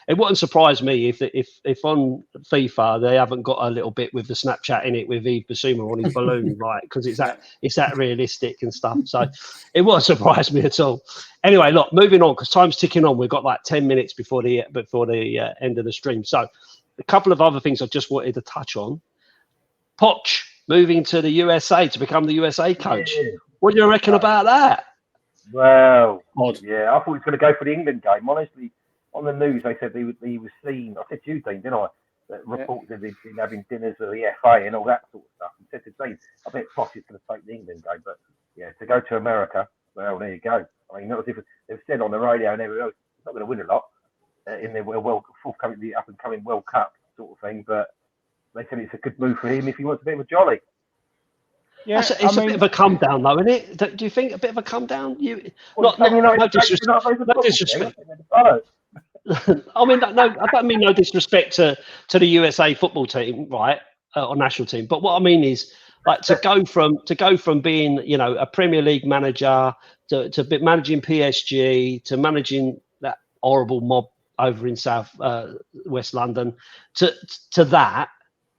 it wouldn't surprise me if on FIFA they haven't got a little bit with the Snapchat in it with Yves Bissouma on his balloon, right? Because it's that realistic and stuff. So it won't surprise me at all. Anyway, look, moving on because time's ticking on. We've got like 10 minutes before the end of the stream. So a couple of other things I just wanted to touch on. Poch moving to the USA to become the USA coach. Yeah. What do you reckon about that? Well, yeah, I thought he was going to go for the England game. Honestly, on the news they said he was seen. I said to you, Dean, didn't I? That reports that he'd been having dinners with the FA and all that sort of stuff. And said to Dean, I bet Poch is going to take the England game. But yeah, to go to America, well, there you go. I mean, not as if they've said on the radio and everywhere else, he's not going to win a lot in the the up and coming World Cup sort of thing, but. They said it's a good move for him if he wants a bit of a jolly. Yeah, It's a bit of a come down, though, isn't it? Do you think a bit of a come down? No disrespect. No disrespect. I mean, no, I don't mean no disrespect to the USA football team, right, or national team. But what I mean is, like, to go from being, a Premier League manager to managing PSG to managing that horrible mob over in South West London to that.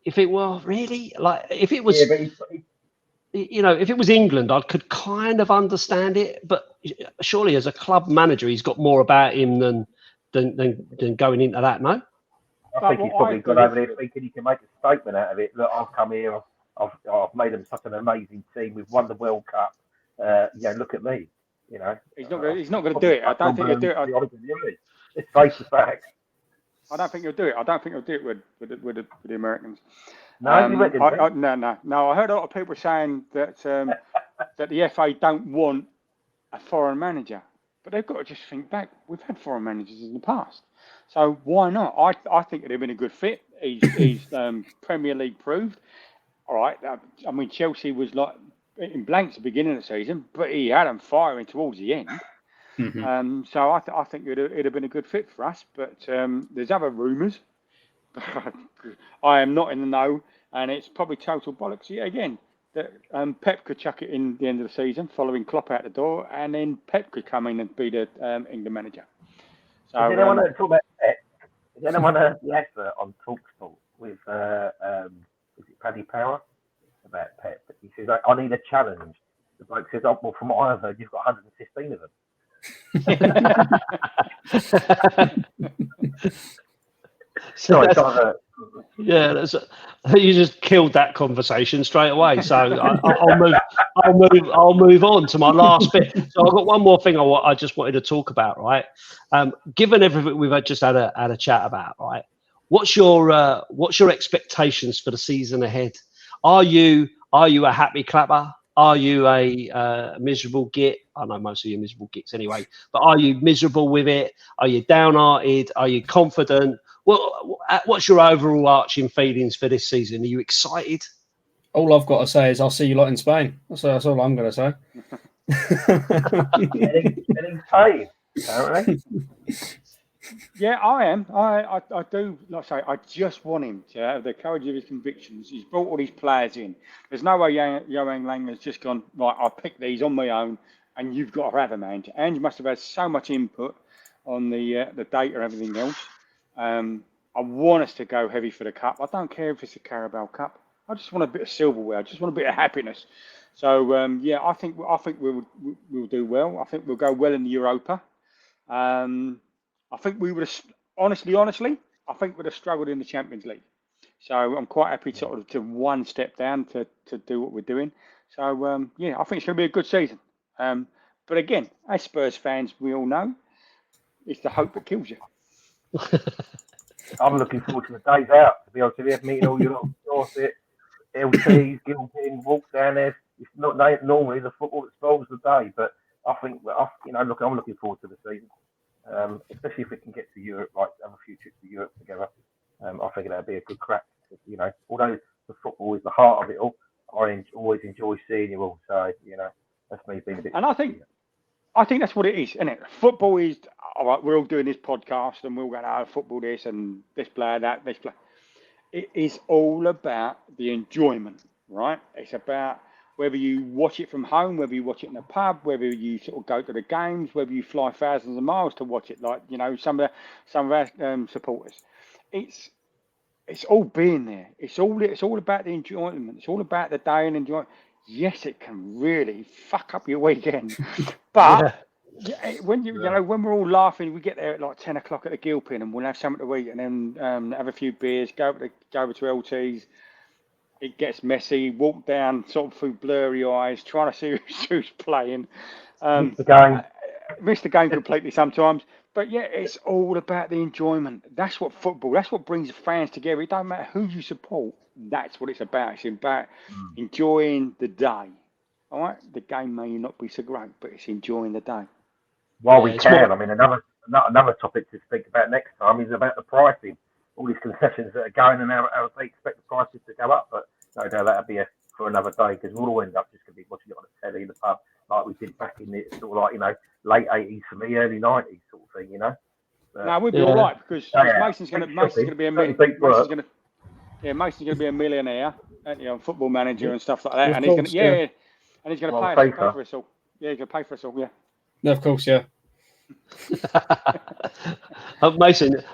If it were really like, if it was, if it was England, I could kind of understand it. But surely, as a club manager, he's got more about him than going into that. No, I think he's probably gone over there thinking he can make a statement out of it. Look, I've come here. I've made them such an amazing team. We've won the World Cup. Look at me. He's not going to do it. I don't think he'll do it. It's face the facts. I don't think he'll do it. I don't think he'll do it with the Americans. No, no. I heard a lot of people saying that that the FA don't want a foreign manager, but they've got to just think back. We've had foreign managers in the past, so why not? I think it'd have been a good fit. He's Premier League proved. All right. I mean, Chelsea was like in blanks at the beginning of the season, but he had them firing towards the end. Mm-hmm. So I think it'd have been a good fit for us. But there's other rumours. I am not in the know, and it's probably total bollocks yet again. That Pep could chuck it in the end of the season, following Klopp out the door, and then Pep could come in and be the England manager. So, does anyone talk about Pep? Does anyone heard the advert on Talksport with is it Paddy Power about Pep? He says, I need a challenge. The bloke says, oh, well, from what I've heard, you've got 115 of them. Sorry, yeah, you just killed that conversation straight away. So I'll move on to my last bit. So I've got one more thing I just wanted to talk about, right? Given everything we've just had a chat about, right? What's your expectations for the season ahead? Are you a happy clapper? Are you a miserable git? I know most of you are miserable gits anyway, but are you miserable with it? Are you downhearted? Are you confident? What's your overall arching feelings for this season? Are you excited? All I've got to say is I'll see you lot in Spain. That's all I'm going to say. Getting paid, apparently. Yeah, I am. I do. Like I say, I just want him to have the courage of his convictions. He's brought all these players in. There's no way Johan Lang has just gone, right, I'll pick these on my own, and you've got to have them, Ange. Ange must have had so much input on the data and everything else. I want us to go heavy for the cup. I don't care if it's a Carabao Cup. I just want a bit of silverware. I just want a bit of happiness. So I think we'll do well. I think we'll go well in the Europa. I think we would have honestly. I think we'd have struggled in the Champions League. So I'm quite happy to one step down to do what we're doing. So I think it's going to be a good season. But again, as Spurs fans, we all know it's the hope that kills you. I'm looking forward to the days out, to be honest with you, meeting all your Dorset, LTs, Gilpin, walk down there. It's not normally the football that spoils the day, but I think, I'm looking forward to the season, especially if we can get to Europe, like have a few trips to Europe together. I think that'd be a good crack. Although the football is the heart of it all, I always enjoy seeing you all. So, that's me being a bit. And I think that's what it is, isn't it? Football is, all right, we're all doing this podcast and we're all going, football this and this player, that, this player. It is all about the enjoyment, right? It's about whether you watch it from home, whether you watch it in a pub, whether you sort of go to the games, whether you fly thousands of miles to watch it, like, some of our supporters. It's all being there. It's all about the enjoyment. It's all about the day and enjoyment. Yes, it can really fuck up your weekend, but when when we're all laughing, we get there at like 10 o'clock at the Gilpin, and we'll have something to eat, and then have a few beers, go over to LT's. It gets messy. Walk down, sort of through blurry eyes, trying to see who's playing. Miss the game completely sometimes. But yeah, it's all about the enjoyment. That's what brings the fans together. It don't matter who you support. That's what it's about. It's about enjoying the day. All right, the game may not be so great, but it's enjoying the day. While we can, I mean, another topic to speak about next time is about the pricing. All these concessions that are going, and how they expect the prices to go up. But no doubt that'll be a for another day because we'll all end up just going to be watching it on the telly in the pub like we did back in the sort of like late 80s for me, early 90s sort of thing, No, we'll be all right because Mason's going to be Mason's going to be a millionaire, football manager and stuff like that, Of and course, he's going to and he's going to pay for us all. Yeah, he's going to pay for us all. Yeah. No, of course, yeah. Mason's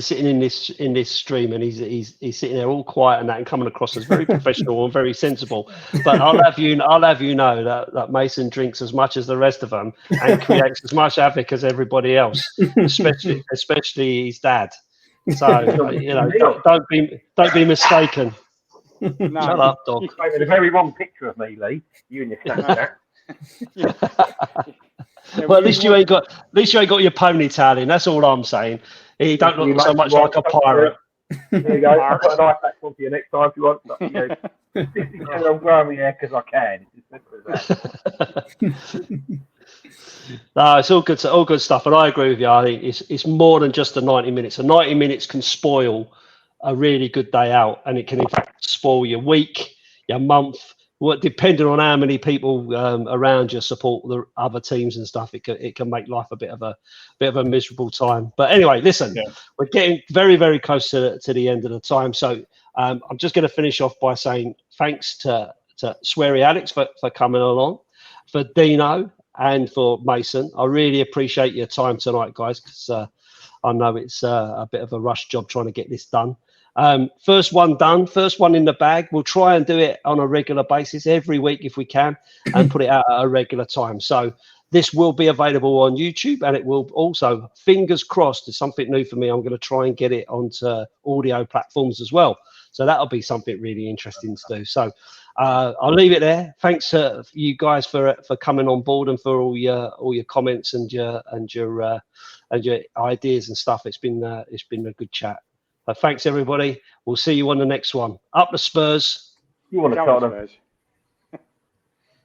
sitting in this stream and he's sitting there all quiet and coming across as very professional and very sensible. But I'll have you know that Mason drinks as much as the rest of them and creates as much havoc as everybody else, especially his dad. So don't be mistaken. No. Shut up, dog. You painted a very wrong picture of me, Lee. You and your Snapchat. Well, at least you ain't got your ponytail in. That's all I'm saying. He don't look so much like a pirate. There you go. I've got an iPad for you next time if you want. 50 I'm growing my hair because I can. It's as simple as that. No, it's all good stuff. And I agree with you. I think it's more than just the 90 minutes. The 90 minutes can spoil a really good day out, and it can in fact spoil your week, your month. Depending on how many people around you support the other teams and stuff, it can make life a bit of a miserable time. But anyway, listen, we're getting very, very close to the end of the time. So I'm just going to finish off by saying thanks to Sweary Alex for coming along, for Dino and for Mason. I really appreciate your time tonight, guys, because I know it's a bit of a rush job trying to get this done. First one done, first one in the bag. We'll try and do it on a regular basis every week if we can and put it out at a regular time. So this will be available on YouTube, and it will also, fingers crossed, is something new for me. I'm going to try and get it onto audio platforms as well. So that'll be something really interesting to do. So I'll leave it there. Thanks to you guys for coming on board and for all your comments and your ideas and stuff. It's been a good chat. Thanks, everybody. We'll see you on the next one. Up the Spurs. You want to Tottenham.